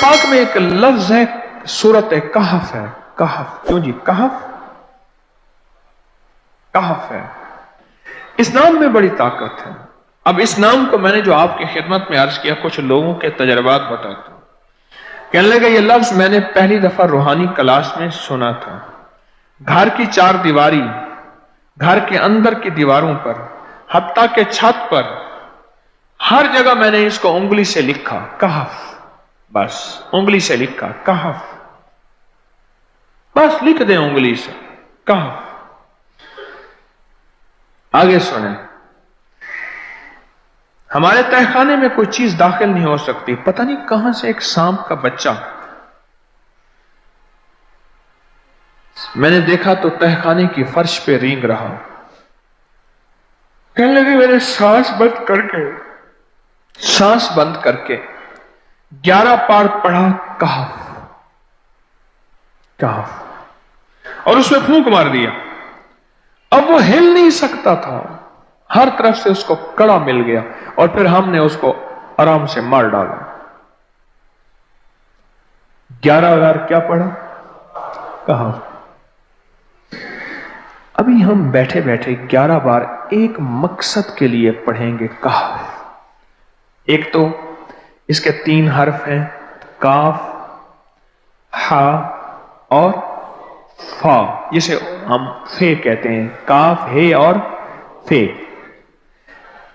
पाक में एक लफ्ज है, सूरत कहफ है। कहफ, क्यों जी? कहफ, कहफ है। इस नाम में बड़ी ताकत है। अब इस नाम को मैंने जो आपकी खिदमत में अर्ज किया, कुछ लोगों के तजर्बात बताता हूं। कहने लगा ये लफ्ज मैंने पहली दफा रूहानी क्लास में सुना था। घर की चार दीवारी, घर के अंदर की दीवारों पर, हत्ता के छत पर, हर जगह मैंने इसको उंगली से लिखा, कहफ। बस उंगली से लिखा, कहफ। बस लिख दें उंगली से, कहफ। आगे सुने, हमारे तहखाने में कोई चीज दाखिल नहीं हो सकती। पता नहीं कहां से एक सांप का बच्चा मैंने देखा तो तहखाने की फर्श पे रेंग रहा। कहने लगे मैंने सांस बंद करके 11 पार पढ़ा, कहफ कहफ, और उसमें फूंक मार दिया। अब वो हिल नहीं सकता था, हर तरफ से उसको कड़ा मिल गया, और फिर हमने उसको आराम से मार डाला। 11 बार क्या पढ़ा? कहफ। अभी हम बैठे बैठे 11 बार एक मकसद के लिए पढ़ेंगे, कहफ। एक तो इसके 3 हर्फ हैं, काफ, हा और फा, जिसे हम फे कहते हैं। काफ, हे और फे।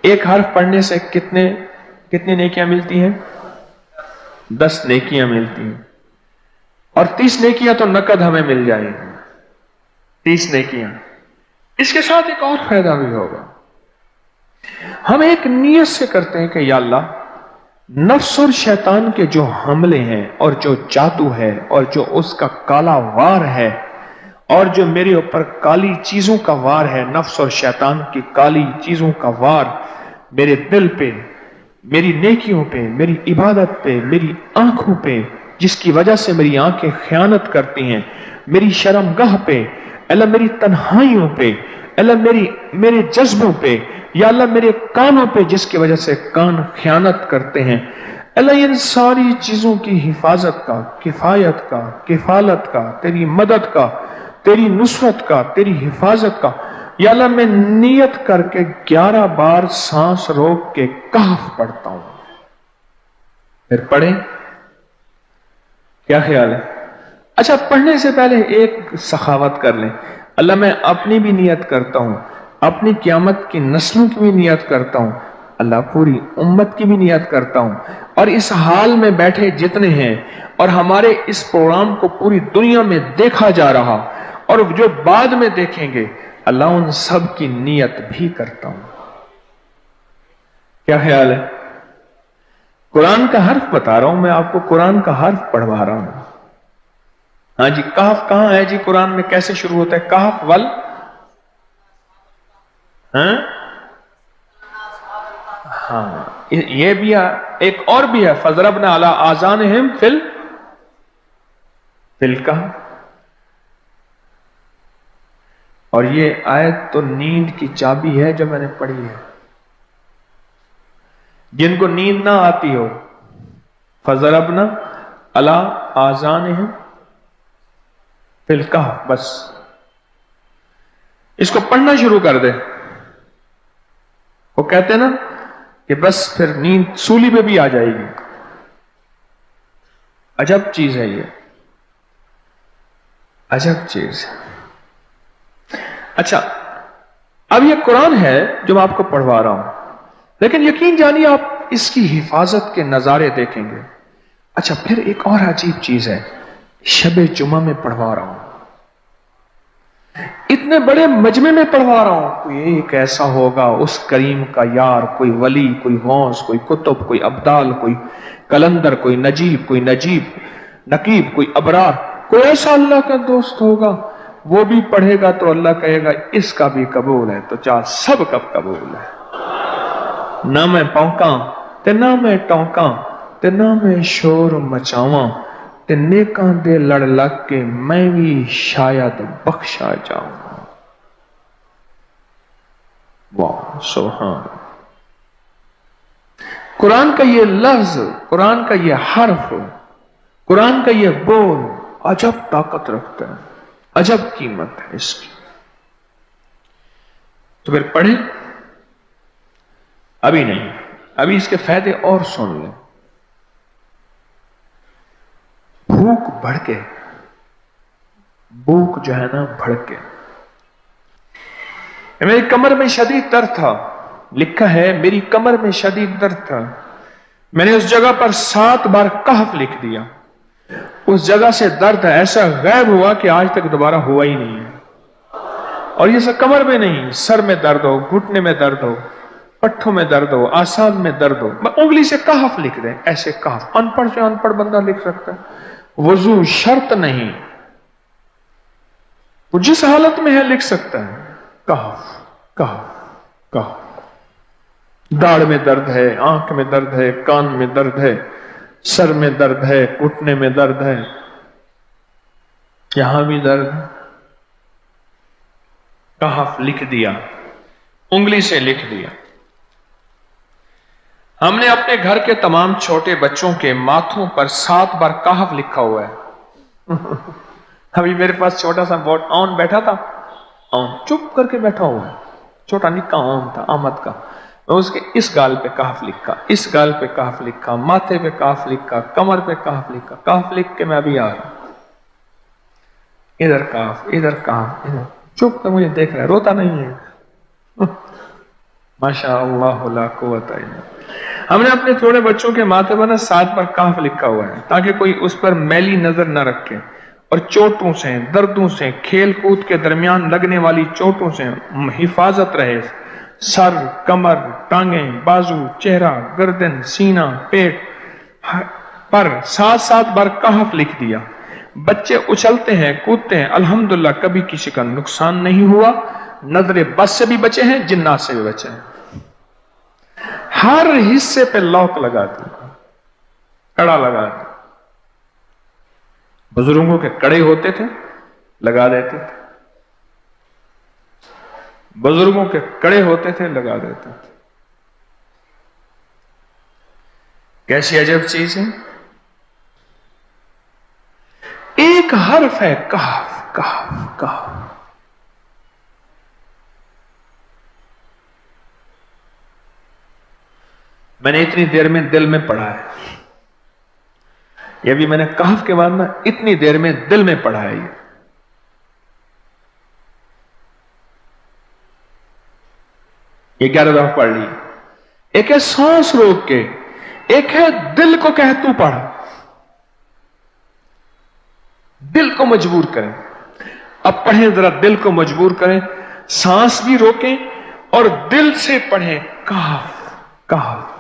एक हर्फ पढ़ने से कितनी नेकियां मिलती हैं? 10 नेकियां मिलती हैं, और 30 नेकियां तो नकद हमें मिल जाएगी। 30 नेकियां। इसके साथ एक और फायदा भी होगा। हम एक नियत से करते हैं कि या अल्लाह, नफ्स और शैतान के जो हमले हैं, और जो जादू है, और जो उसका काला वार है, और जो मेरे ऊपर काली चीजों का वार है, नफ्स और शैतान की काली चीजों का वार मेरे दिल पे, मेरी नेकियों पे, मेरी इबादत पे, मेरी आंखों पे, जिसकी वजह से मेरी आंखें खयानत करती हैं, मेरी शर्मगाह पे, अल्लाह मेरी तन्हाइयों पे, अल्लाह मेरे जज्बों पे, या अल्लाह मेरे कानों पे, जिसकी वजह से कान खयानत करते हैं, अल्लाह इन सारी चीजों की हिफाजत का, किफायत का, किफालत का, तेरी मदद का, तेरी नुसरत का, तेरी हिफाजत का, या अल्लाह मैं नियत करके 11 बार सांस रोक के कहफ पढ़ता हूं। फिर पढ़ें, क्या ख्याल है? अच्छा, पढ़ने से पहले एक सखावत कर लें। अल्लाह मैं अपनी भी नियत करता हूं, अपनी क़यामत की नस्लों की भी नियत करता हूं, अल्लाह पूरी उम्मत की भी नियत करता हूं, और इस हाल में बैठे जितने हैं, और हमारे इस प्रोग्राम को पूरी दुनिया में देखा जा रहा, और जो बाद में देखेंगे, अल्लाह उन सब की नियत भी करता हूं। क्या ख्याल है? कुरान का हर्फ बता रहा हूं मैं आपको, कुरान का हर्फ पढ़वा रहा हूं। हाँ जी, कहफ कहां है जी? कुरान में कैसे शुरू होता है? कहफ वल, हाँ, ये भी है। एक और भी है, फजरबना अला आज़ानिहिम फिल कहफ। और ये आयत तो नींद की चाबी है जो मैंने पढ़ी है। जिनको नींद ना आती हो, फजरबना अला आज़ानिहिम फिल कहफ, बस इसको पढ़ना शुरू कर दे। वो कहते हैं ना कि बस फिर नींद सूली पे भी आ जाएगी। अजब चीज है ये, अजब चीज। अच्छा, अब ये कुरान है जो मैं आपको पढ़वा रहा हूं, लेकिन यकीन जानिए आप इसकी हिफाजत के नजारे देखेंगे। अच्छा, फिर एक और अजीब चीज है, शबे जुमा में पढ़वा रहा हूं, इतने बड़े मजमे में पढ़वा रहा हूं। कोई एक ऐसा होगा उस करीम का यार, कोई वली, कोई गौस, कोई कुतुब, कोई अब्दाल, कोई कलंदर, कोई नजीब, कोई नकीब, कोई अबरार, कोई ऐसा अल्लाह का दोस्त होगा। वो भी पढ़ेगा तो अल्लाह कहेगा इसका भी कबूल है, तो चाह सब कब कबूल है। ना मैं पौंका ते ना मैं टौंका ते ना मैं शोर मचावा, ते नेकां दे लड़ लग के मैं भी शायद बख्शा जाऊं। वाह सुभान। कुरान का ये लफ्ज, कुरान का ये हर्फ कुरान का ये बोल अजब ताकत रखता है, अजब कीमत है इसकी। तो फिर पढ़े, अभी नहीं, अभी इसके फायदे और सुन लें। भूख भड़के, भूख जो है ना भड़के। मेरी कमर में शदीद दर्द था, लिखा है मेरी कमर में शदीद दर्द था, मैंने उस जगह पर 7 बार कहफ लिख दिया। उस जगह से दर्द ऐसा गायब हुआ कि आज तक दोबारा हुआ ही नहीं है। और ये सब कमर में नहीं, सर में दर्द हो, घुटने में दर्द हो, पट्ठों में दर्द हो, आसान में दर्द हो, उंगली से कहफ लिख दें, ऐसे कहफ अनपढ़ से अनपढ़ बंदा लिख सकता है। वजू शर्त नहीं, वो जिस हालत में है लिख सकता है। कहफ कहफ कहफ। दाढ़ में दर्द है, आंख में दर्द है, कान में दर्द है, सर में दर्द है, घुटने में दर्द है, यहां भी दर्द है, कहफ लिख दिया, उंगली से लिख दिया। हमने अपने घर के तमाम छोटे बच्चों के माथों पर 7 बार कहफ लिखा हुआ है। अभी मेरे पास छोटा सा बोर्ड ऑन बैठा था, ऑन चुप करके बैठा हुआ है, छोटा निक्का ऑन था आमद का, मैं उसके इस गाल पे कहफ लिखा, इस गाल पे कहफ लिखा, माथे पे कहफ लिखा, कमर पे कहफ लिखा, कहफ लिख के मैं अभी आ रहा हूं, इधर कहफ, इधर कहफ, इधर चुप कर मुझे देख रहा है, रोता नहीं है। माशा अल्लाह ला कुव्वता इल्ला। हमने अपने थोड़े बच्चों के माथे पर 7 बार कहफ लिखा हुआ है ताकि कोई उस पर मैली नजर न रखे और चोटों से, दर्दों से, खेल कूद के दरमियान लगने वाली चोटों से हिफाजत रहे। सर, कमर, टांगें, बाजू, चेहरा, गर्दन, सीना, पेट पर 7-7 बार कहफ लिख दिया। बच्चे उछलते हैं, कूदते हैं, अल्हम्दुलिल्लाह कभी किसी का नुकसान नहीं हुआ। नजरे बस से भी बचे हैं, जिन्नात से भी बचे हैं। हर हिस्से पे लॉक लगा दिया, कड़ा लगा दिया। बुजुर्गों के कड़े होते थे, लगा देते थे, बुजुर्गों के कड़े होते थे, लगा देते थे। कैसी अजब चीज है। एक हर्फ है कहफ कहफ कहफ। मैंने इतनी देर में दिल में पढ़ा है, ये भी मैंने कहफ के बाद ना इतनी देर में दिल में पढ़ा है। ये 11 दफा पढ़ ली। एक है सांस रोक के, एक है दिल को कह तू पढ़, दिल को मजबूर करें। अब पढ़ें, जरा दिल को मजबूर करें, सांस भी रोकें और दिल से पढ़ें कहफ कहफ।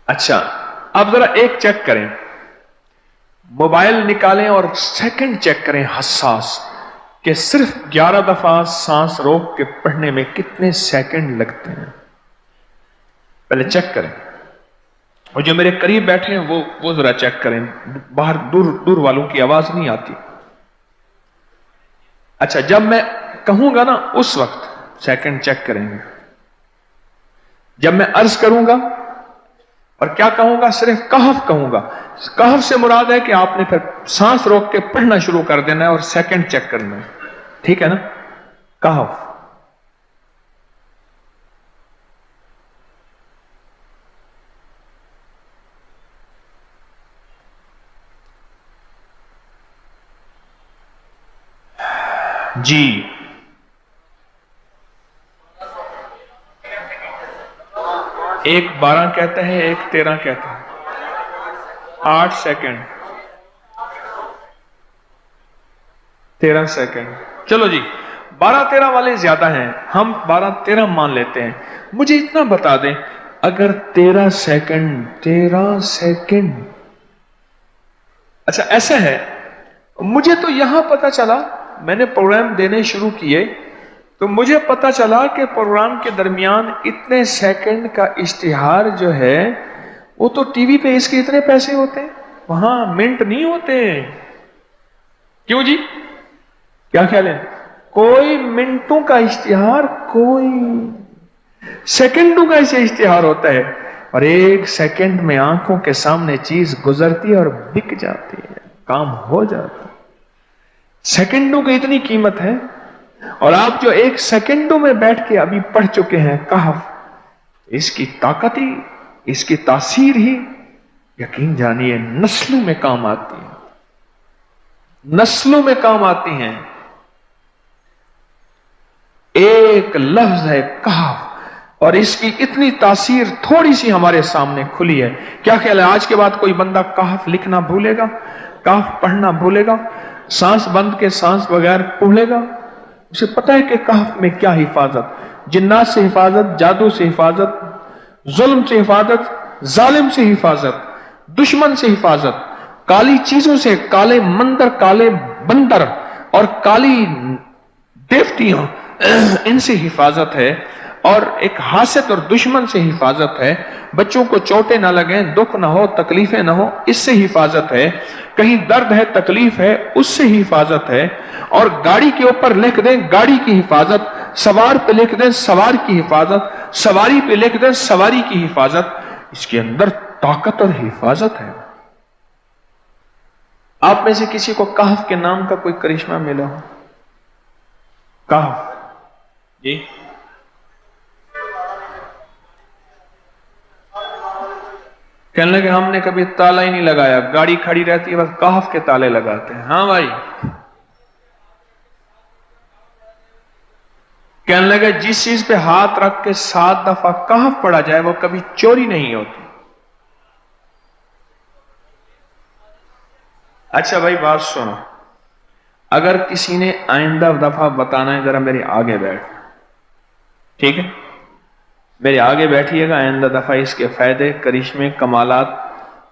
अच्छा, अब जरा एक चेक करें, मोबाइल निकालें और सेकंड चेक करें हसास कि सिर्फ 11 दफा सांस रोक के पढ़ने में कितने सेकंड लगते हैं। पहले चेक करें, और जो मेरे करीब बैठे हैं वो जरा चेक करें, बाहर दूर दूर वालों की आवाज नहीं आती। अच्छा, जब मैं कहूंगा ना उस वक्त सेकंड चेक करेंगे। जब मैं अर्ज करूंगा और क्या कहूंगा, सिर्फ कहफ कहूंगा। कहफ से मुराद है कि आपने फिर सांस रोक के पढ़ना शुरू कर देना है और सेकंड चेक करना है, ठीक है ना। कहफ। जी, एक 12 कहता है, एक 13 कहता है। 8 सेकंड, 13 सेकंड। चलो जी, 12-13 वाले ज्यादा हैं, हम 12-13 मान लेते हैं। मुझे इतना बता दें, अगर 13 सेकंड, अच्छा ऐसा है, मुझे तो यहां पता चला, मैंने प्रोग्राम देने शुरू किए तो मुझे पता चला कि प्रोग्राम के दरमियान इतने सेकंड का इश्तिहार जो है वो तो टीवी पे इसके इतने पैसे होते हैं, वहां मिनट नहीं होते। क्यों जी, क्या ख्याल है? کوئی منٹوں کا اشتہار، کوئی سیکنڈوں کا اسے اشتہار ہوتا ہے، اور ایک سیکنڈ میں آنکھوں کے سامنے چیز گزرتی ہے اور بک جاتی ہے، کام ہو جاتا ہے۔ سیکنڈوں کی اتنی قیمت ہے، اور آپ جو ایک سیکنڈوں میں بیٹھ کے ابھی پڑھ چکے ہیں کہف، اس کی طاقت ہی، اس کی تاثیر ہی یقین جانیے نسلوں میں کام آتی ہے، نسلوں میں کام آتی ہیں۔ ایک لفظ ہے کہف، اور اس کی اتنی تاثیر تھوڑی سی ہمارے سامنے کھلی ہے۔ کیا خیال ہے آج کے بعد کوئی بندہ کہف لکھنا بھولے گا؟ کہف پڑھنا بھولے گا؟ سانس بند کے سانس بغیر پڑھے گا؟ اسے پتہ ہے کہ کہف میں کیا حفاظت، جنات سے حفاظت، جادو سے حفاظت، ظلم سے حفاظت، ظالم سے حفاظت، دشمن سے حفاظت، کالی چیزوں سے، کالے مندر، کالے بندر اور کالی دیوتیاں، ان سے حفاظت ہے، اور ایک حاسد اور دشمن سے حفاظت ہے، بچوں کو چوٹیں نہ لگیں، دکھ نہ ہو، تکلیفیں نہ ہو، اس سے حفاظت ہے، کہیں درد ہے، تکلیف ہے، اس سے حفاظت ہے، اور گاڑی کے اوپر لکھ دیں گاڑی کی حفاظت، سوار پہ لکھ دیں سوار کی حفاظت، سواری پہ لکھ دیں سواری کی حفاظت، اس کے اندر طاقت اور حفاظت ہے۔ آپ میں سے کسی کو کہف کے نام کا کوئی کرشمہ ملا ہو؟ کہف، جی کہنے لگے ہم نے کبھی تالا ہی نہیں لگایا، گاڑی کھڑی رہتی ہے بس کہف کے تالے لگاتے ہیں۔ ہاں بھائی، کہنے لگے جس چیز پہ ہاتھ رکھ کے 7 دفعہ کہف پڑھا جائے وہ کبھی چوری نہیں ہوتی۔ اچھا بھائی بات سنو، اگر کسی نے آئندہ دفعہ بتانا ہے ذرا میرے آگے بیٹھ، ٹھیک ہے؟ میرے آگے بیٹھیے گا، آئندہ دفعہ اس کے فائدے، کرشمے، کمالات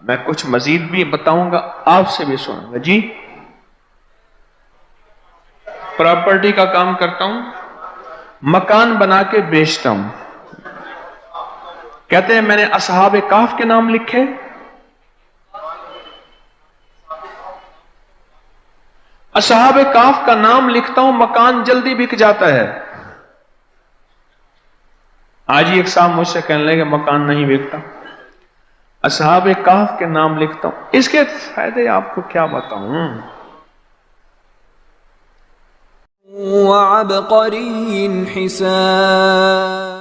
میں کچھ مزید بھی بتاؤں گا، آپ سے بھی سنوں گا۔ جی پراپرٹی کا کام کرتا ہوں، مکان بنا کے بیچتا ہوں، کہتے ہیں میں نے اصحاب کہف کے نام لکھے، اصحاب کہف کا نام لکھتا ہوں، مکان جلدی بک جاتا ہے۔ آج ہی ایک صاحب مجھ سے کہنے لگے مکان نہیں بکتا، اصحاب کہف کے نام لکھتا ہوں، اس کے فائدے آپ کو کیا بتاؤں۔ وَعَبْقَرِيٍّ حِسَانٍ